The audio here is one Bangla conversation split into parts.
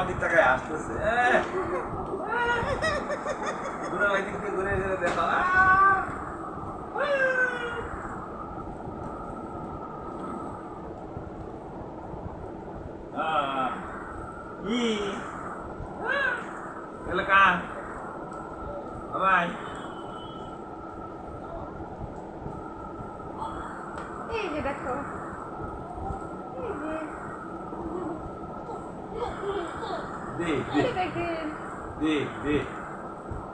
দিক টাকায় আসতেছে ঘুরে ওই দিক থেকে ঘুরে ঘুরে দেখো কি এলাকা ভাই এই যে দেখো দে দে দেখেন দে দে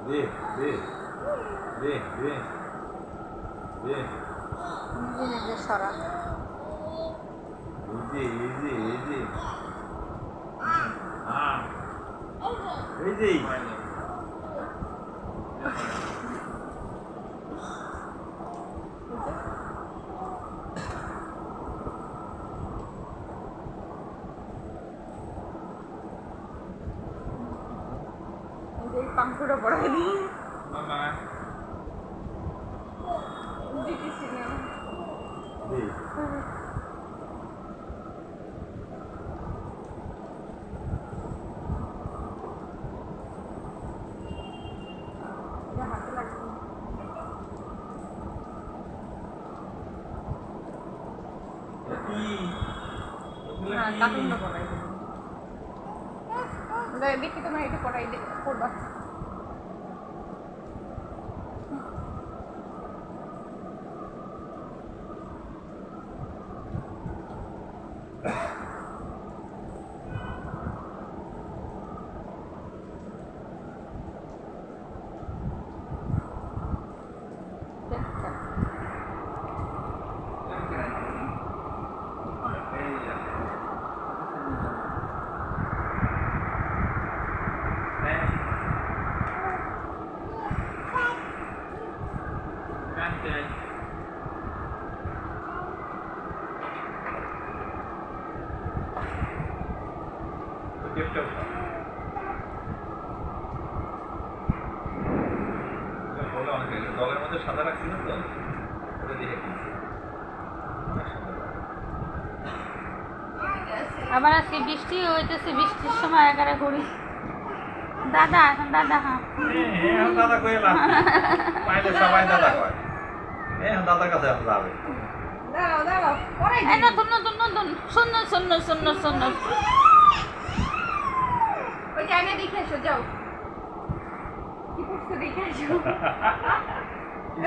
দে দে দে দে দে নিজে সরা এই যে হ্যাঁ এই যে এই পাঙ্কুটা পড়াই দিই মামা দিতেছি না দে হাতে লাগবে কি না কার্টুনটা পড়াই দিই দেখি তোমার এটা পড়াই দে পড়বা দলের মধ্যে সাদা রাখছিল তো ওটা দিয়ে কিনছি আবার আজকে বৃষ্টি হইতেছে বৃষ্টির সময় এগারে ঘুরি দাদা এখন দাদা হ্যাঁ দাদা কয়ে লাভ পাইলে সবাই দাদা কয় দাদার কাছে এখন যাবে দাঁড়াও দাঁড়াও পড়াই দিই নতুন নতুন নতুন সুন্দর সুন্দর সুন্দর সুন্দর ওই জায়গায় দেখে এসো যাও কি পড়ছে দেখে এসো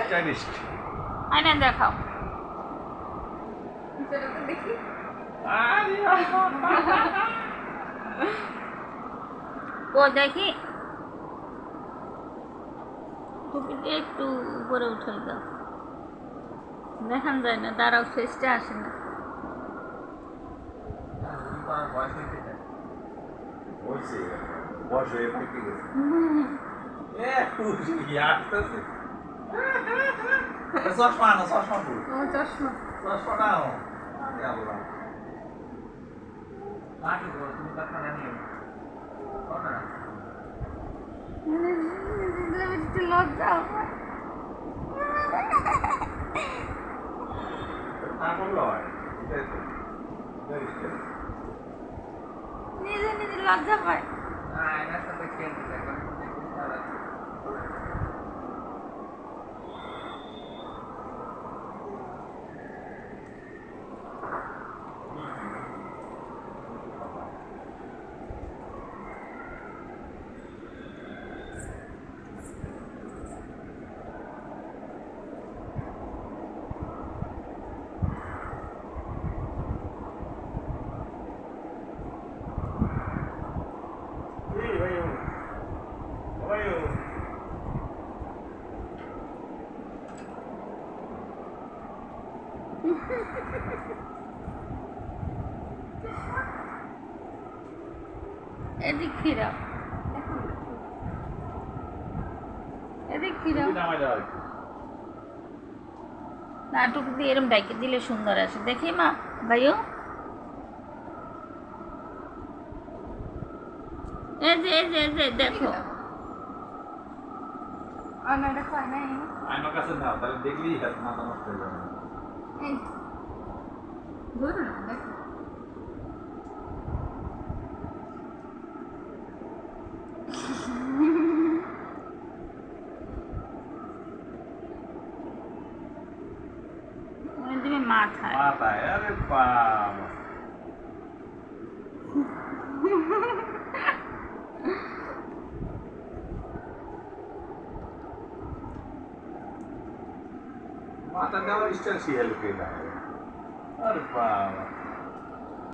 স্টাইলিস্ট আয়না দেখাও সেটা তো দেখি ও দেখি টুপিটা একটু উপরে উঠাই দাও দেখান যায় না দাঁড়াও ফেসটা আসে না বয়স হয়ে পেকে গেছে চশমা আনো চশমা পুরো আমার চশমা চশমাটা আনো আল্লাহ কাটি দেবো তুমি কারখানা নিয়ে একটু লজ্জা হয় না করলে হয় নিজে নিজে লজ্জা পায় এনার সাথে খেলতে দেখবেন এদিক ফিরাও এদিক ফিরাও নাটক দিয়ে এরম ডাইকে দিলে সুন্দর আসে দেখি মা ভাইও এই যে এই যে এই যে দেখো আয়নাটা কয় নাই আয়নার কাছে নাও তাহলে দেখলেই মাথা নষ্ট হয়ে যাবে এই ধরো না দেখো মাথায়। মাথায়, আরে বাবা। মাথা দেওয়ার স্টাইল শিয়াল কে না, আরে বাবা।